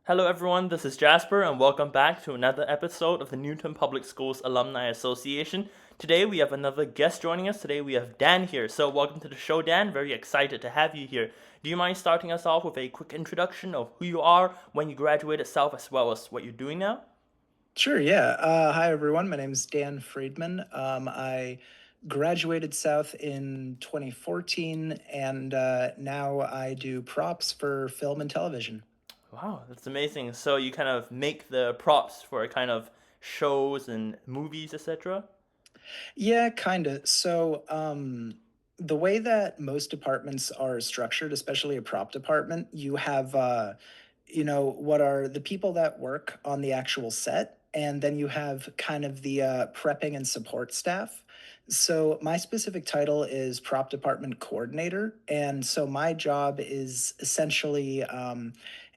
Hello, everyone. This is Jasper, and welcome back to another episode of the Newton Public Schools Alumni Association. Today, we have another guest joining us. Today, we have Dan here. So, welcome to the show, Dan. Very excited to have you here. Do you mind starting us off with a quick introduction of who you are, when you graduated South, as well as what you're doing now? Sure, yeah. Hi, everyone. My name is Dan Friedman. I graduated South in 2014, and now I do props for film and television. Wow, that's amazing. So, you kind of make the props for kind of shows and movies, etc. Yeah, kind of. The way that most departments are structured, especially a prop department, you have, what are the people that work on the actual set, and then you have kind of the prepping and support staff. So my specific title is prop department coordinator, and so my job is essentially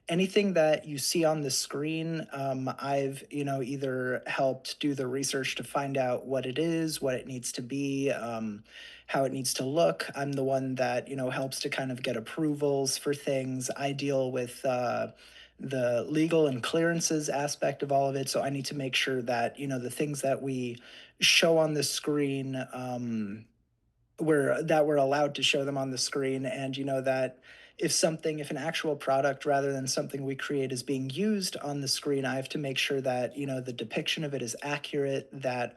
anything that you see on the screen. I've either helped do the research to find out what it is, what it needs to be, how it needs to look. I'm the one that helps to kind of get approvals for things. I deal with the legal and clearances aspect of all of it, so I need to make sure that the things that we show on the screen, we're allowed to show them on the screen, and that if an actual product rather than something we create is being used on the screen, I have to make sure that the depiction of it is accurate, that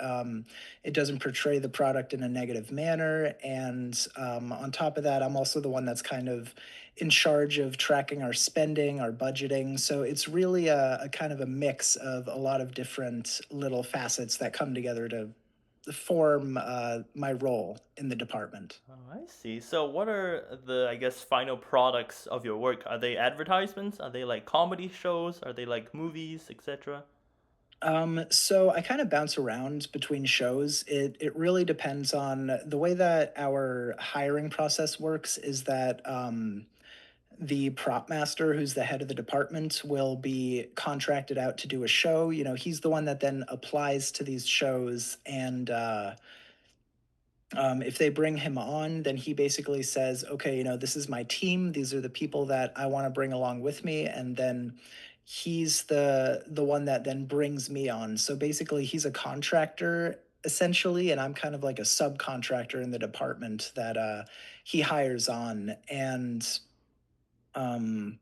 it doesn't portray the product in a negative manner. And on top of that, I'm also the one that's kind of in charge of tracking our spending, our budgeting. So it's really a kind of a mix of a lot of different little facets that come together to form my role in the department. Oh, I see. So, what are the, I guess, final products of your work? Are they advertisements? Are they like comedy shows? Are they like movies, etc.? So I kind of bounce around between shows. It really depends on the way that our hiring process works. Is that the prop master, who's the head of the department, will be contracted out to do a show. He's the one that then applies to these shows, and if they bring him on, then he basically says, okay, this is my team. These are the people that I want to bring along with me. And then he's the one that then brings me on. So basically he's a contractor essentially, and I'm kind of like a subcontractor in the department that he hires on. And um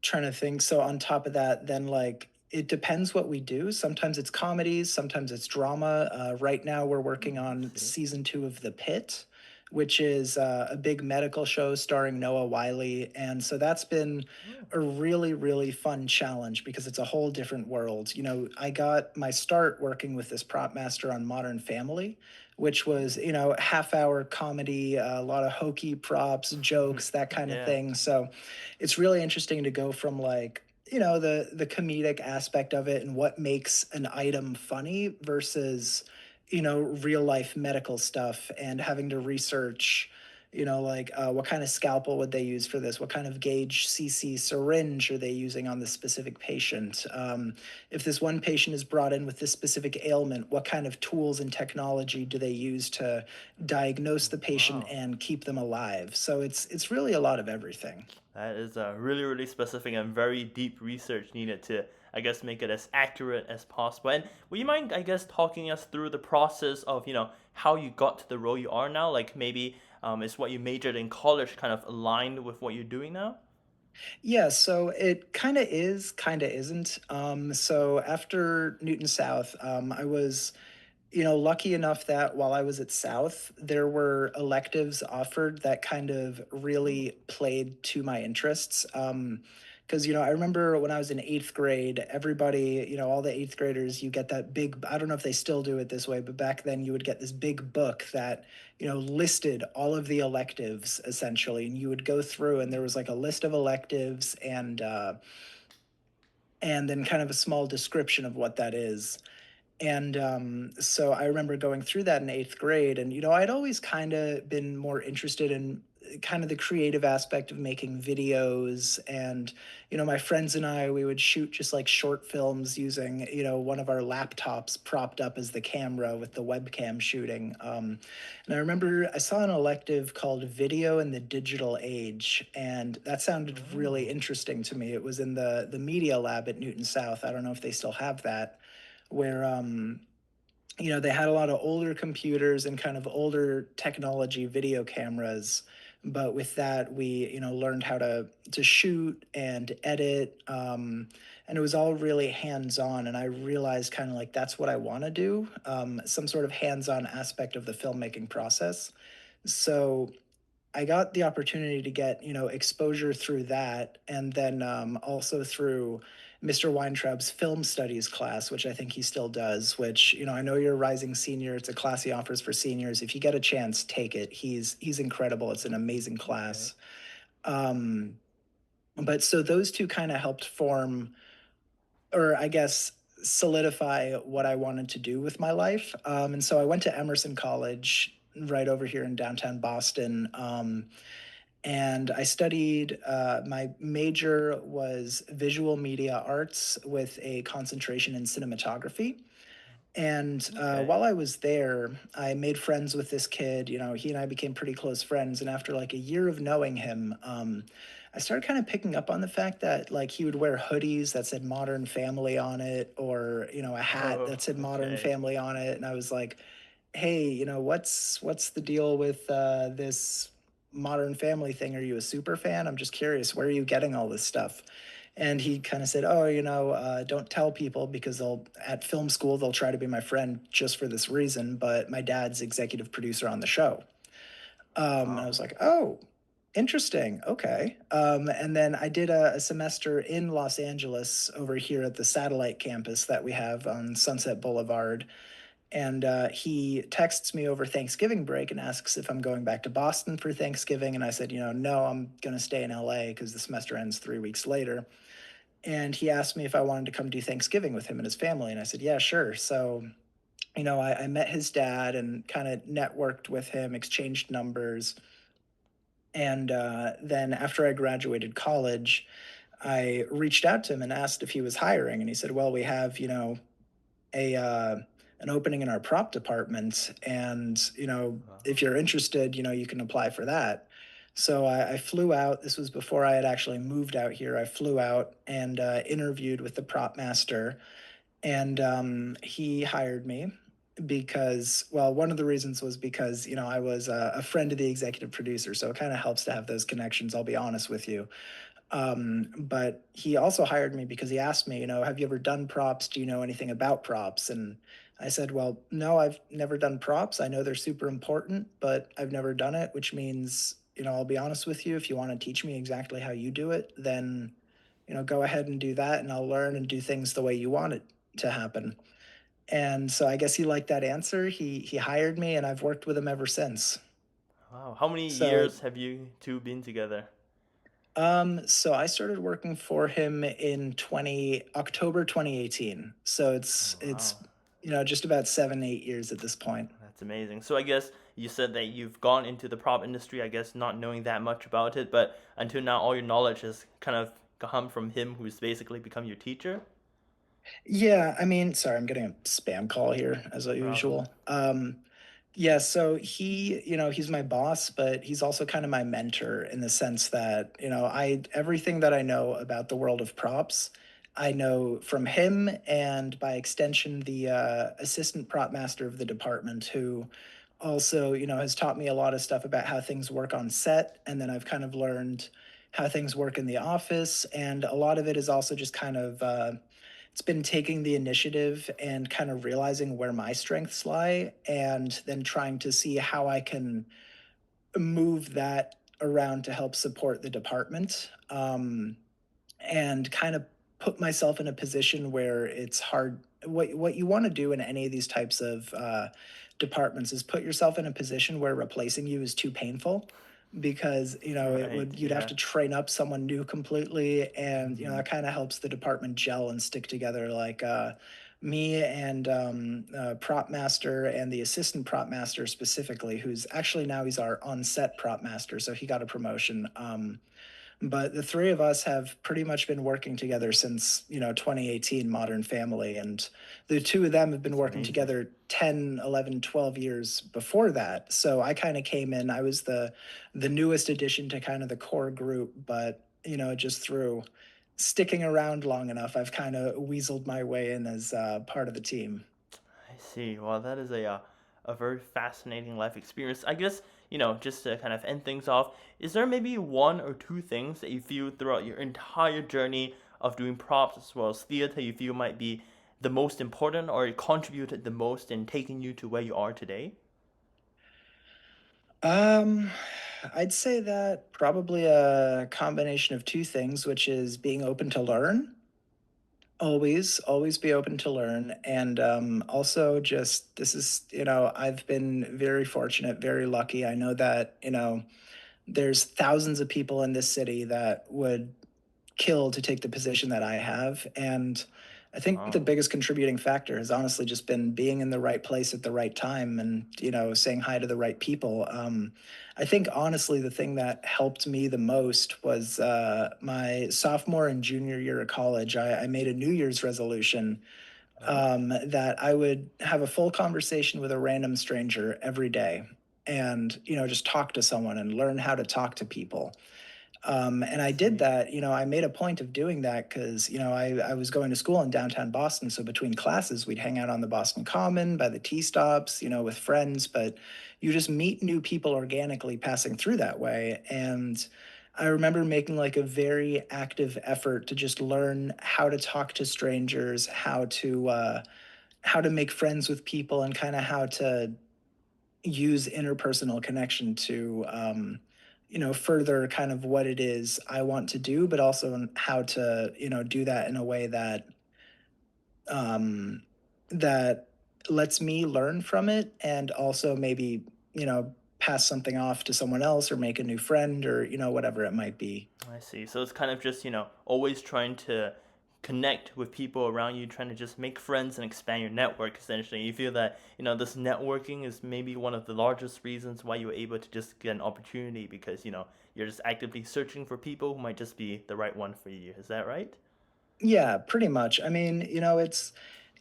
trying to think. So on top of that, then like it depends what we do. Sometimes it's comedies, sometimes it's drama. Right now, we're working I on see. season 2 of The Pit, which is a big medical show starring Noah Wiley, and so that's been Oh, a really, really fun challenge because it's a whole different world. I got my start working with this prop master on Modern Family, which was oh. half-hour comedy, a lot of hokey props, jokes, that kind of Yeah. thing. So it's really interesting to go from like the comedic aspect of it and what makes an item funny versus real life medical stuff and having to research like what kind of scalpel would they use for this, what kind of gauge cc syringe are they using on this specific patient, if this one patient is brought in with this specific ailment, what kind of tools and technology do they use to diagnose the patient Wow. and keep them alive. So it's really a lot of everything. That is really, really specific and very deep research needed to, I guess, make it as accurate as possible. And would you mind, I guess, talking us through the process of, how you got to the role you are now? Like maybe is what you majored in college kind of aligned with what you're doing now? Yeah, so it kind of is, kind of isn't. So after Newton South, I was, lucky enough that while I was at South, there were electives offered that kind of Oh, really played to my interests. Because, I remember when I was in eighth grade, everybody, all the eighth graders, you get that big, I don't know if they still do it this way, but back then you would get this big book that, listed all of the electives essentially. And you would go through and there was like a list of electives and then kind of a small description of what that is. And so I remember going through that in eighth grade, and I'd always kind of been more interested in kind of the creative aspect of making videos. And my friends and I, we would shoot just like short films using one of our laptops propped up as the camera with the webcam shooting. And I remember I saw an elective called Video in the Digital Age, and that sounded really Oh, interesting to me. It was in the media lab at Newton South. I don't know if they still have that, where they had a lot of older computers and kind of older technology video cameras. But with that, we learned how to shoot and edit, and it was all really hands on. And I realized kind of like that's what I want to do, some sort of hands on aspect of the filmmaking process. So I got the opportunity to get, exposure through that, and then also through Mr. Weintraub's film studies class, which I think he still does. Which I know you're a rising senior. It's a class he offers for seniors. If you get a chance, take it. He's incredible. It's an amazing okay. class. Um, but so those two kind of helped form, or I guess solidify what I wanted to do with my life. And so I went to Emerson College right over here in downtown Boston. And I studied, my major was visual media arts with a concentration in cinematography. And Okay. while I was there, I made friends with this kid. He and I became pretty close friends. And after like a year of knowing him, I started kind of picking up on the fact that like he would wear hoodies that said Modern Family on it, or a hat Oh, that said Modern okay. Family on it. And I was like, hey, what's the deal with this Modern Family thing? Are you a super fan? I'm just curious. Where are you getting all this stuff? And he kind of said, oh, don't tell people because they'll at film school they'll try to be my friend just for this reason. But my dad's executive producer on the show. And I was Oh, like, oh, interesting. Okay. And then I did a semester in Los Angeles over here at the satellite campus that we have on Sunset Boulevard. And he texts me over Thanksgiving break and asks if I'm going back to Boston for Thanksgiving. And I said, no, I'm going to stay in LA because the semester ends 3 weeks later. And he asked me if I wanted to come do Thanksgiving with him and his family. And I said, yeah, sure. So, I met his dad and kind of networked with him, exchanged numbers. And then after I graduated college, I reached out to him and asked if he was hiring. And he said, well, we have, a an opening in our prop department, and if oh, you're interested, you can apply for that. So I flew out. This was before I had actually moved out here. I flew out and interviewed with the prop master, and he hired me because, well, one of the reasons was because I was a friend of the executive producer, so it kind of helps to have those connections. I'll be honest with you. But he also hired me because he asked me, have you ever done props? Do you know anything about props? And I said, well, no, I've never done props. I know they're super important, but I've never done it, which means, I'll be honest with you. If you want to teach me exactly how you do it, then, go ahead and do that, and I'll learn and do things the way you want it to happen. And so I guess he liked that answer. He hired me, and I've worked with him ever since. wow. How many So years have you two been together? so I started working for him in 20 October 2018. So Oh, it's wow. just about 7, 8 years at this point. That's amazing. So I guess you said that you've gone into the prop industry, I guess not knowing that much about it, but until now all your knowledge has kind of come from him who's basically become your teacher. Yeah, I mean, sorry, I'm getting a spam call here as No problem. usual. Yeah, so he's my boss, but he's also kind of my mentor in the sense that, I everything that I know about the world of props, I know from him and by extension the assistant prop master of the department who also, has taught me a lot of stuff about how things work on set, and then I've kind of learned how things work in the office, and a lot of it is also just kind of it's been taking the initiative and kind of realizing where my strengths lie and then trying to see how I can move that around to help support the department, and kind of put myself in a position where it's hard. What you want to do in any of these types of departments is put yourself in a position where replacing you is too painful, because Right, you'd have yeah. to train up someone new completely, and Hmm. that kind of helps the department gel and stick together like me and prop master and the assistant prop master specifically, who's actually now he's our on-set prop master, so he got a promotion. But the three of us have pretty much been working together since 2018, Modern Family, and the two of them have been It's working amazing. together 10, 11, 12 years before that. So I kind of came in, I was the newest addition to kind of the core group, but just through sticking around long enough, I've kind of weaseled my way in as part of the team. I see. Well, that is a very fascinating life experience. I guess, just to kind of end things off, is there maybe one or two things that you feel throughout your entire journey of doing props as well as theater you feel might be the most important or it contributed the most in taking you to where you are today? Um, I'd say that probably a combination of two things, which is being open to learn. Always be open to learn. And also, just this is, I've been very fortunate, very lucky. I know that, there's thousands of people in this city that would kill to take the position that I have. And I think the Oh, biggest contributing factor has honestly just been being in the right place at the right time and, saying hi to the right people. I think honestly, the thing that helped me the most was my sophomore and junior year of college. I made a New Year's resolution right. that I would have a full conversation with a random stranger every day and, just talk to someone and learn how to talk to people. And I I did see. that, I made a point of doing that because, I was going to school in downtown Boston. So between classes, we'd hang out on the Boston Common by the T stops, with friends, but you just meet new people organically passing through that way. And I remember making like a very active effort to just learn how to talk to strangers, how to make friends with people and kind of how to use interpersonal connection to further kind of what it is I want to do, but also how to do that in a way um that lets me learn from it and also maybe pass something off to someone else or make a new friend or whatever it might be. I see. So it's kind of just, always trying to connect with people around you, trying to just make friends and expand your network essentially. You feel that, this networking is maybe one of the largest reasons why you were able to just get an opportunity because, you're just actively searching for people who might just be the right one for you. Is that right? Yeah, pretty much. I mean,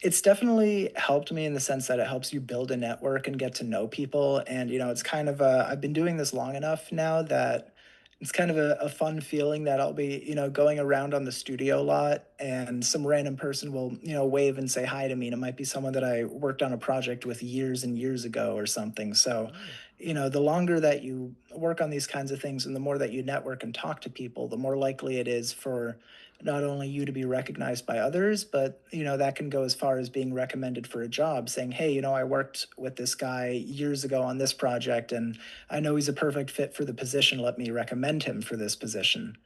it's definitely helped me in the sense that it helps you build a network and get to know people. And, it's kind of I've been doing this long enough now that it's kind of a fun feeling that I'll be, going around on the studio lot and some random person will, wave and say hi to me. And it might be someone that I worked on a project with years and years ago or something. So, Oh, the longer that you work on these kinds of things and the more that you network and talk to people, the more likely it is for not only you to be recognized by others, but that can go as far as being recommended for a job, saying, "Hey, I worked with this guy years ago on this project, and I know he's a perfect fit for the position. Let me recommend him for this position."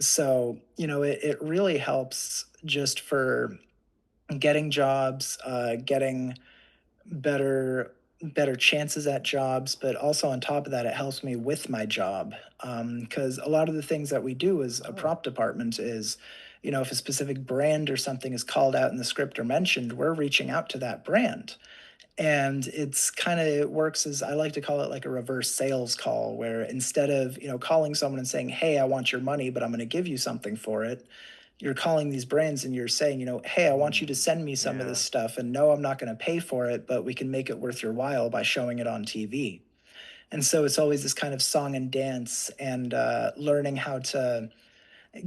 So it really helps just for getting jobs, getting better chances at jobs, but also on top of that it helps me with my job because a lot of the things that we do as a oh, prop department is if a specific brand or something is called out in the script or mentioned, we're reaching out to that brand. And it's kind of it works as I like to call it like a reverse sales call, where instead of calling someone and saying, "Hey, I want your money but I'm going to give you something for it," you're calling these brands and you're saying, "Hey, I want you to mm, send me some of this yeah. stuff, and no, I'm not going to pay for it, but we can make it worth your while by showing it on TV." And so it's always this kind of song and dance and learning how to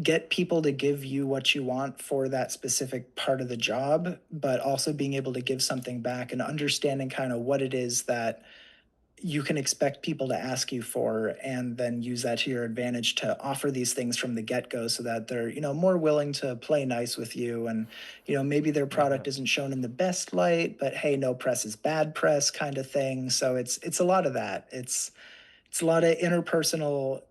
get people to give you what you want for that specific part of the job, but also being able to give something back and understanding kind of what it is that you can expect people to ask you for and then use that to your advantage to offer these things from the get-go so that they're more willing to play nice with you. And maybe their Yeah. product isn't shown in the best light, but hey, no press is bad press kind of thing. So it's a lot of that. It's a lot of interpersonal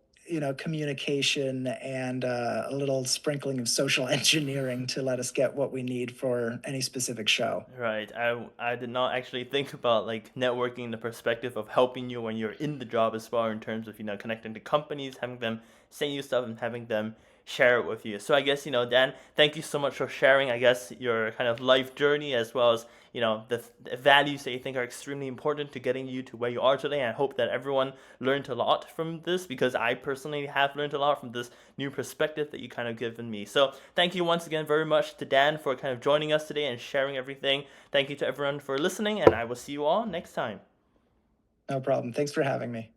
communication and a little sprinkling of social engineering to let us get what we need for any specific show. Right. I did not actually think about like networking in the perspective of helping you when you're in the job as well in terms of, connecting to companies, having them send you stuff and having them share it with you. So I guess, Dan, thank you so much for sharing, I guess, your kind of life journey as well as, the values that you think are extremely important to getting you to where you are today. And I hope that everyone learned a lot from this because I personally have learned a lot from this new perspective that you kind of given me. So thank you once again very much to Dan for kind of joining us today and sharing everything. Thank you to everyone for listening, and I will see you all next time. No problem. Thanks for having me.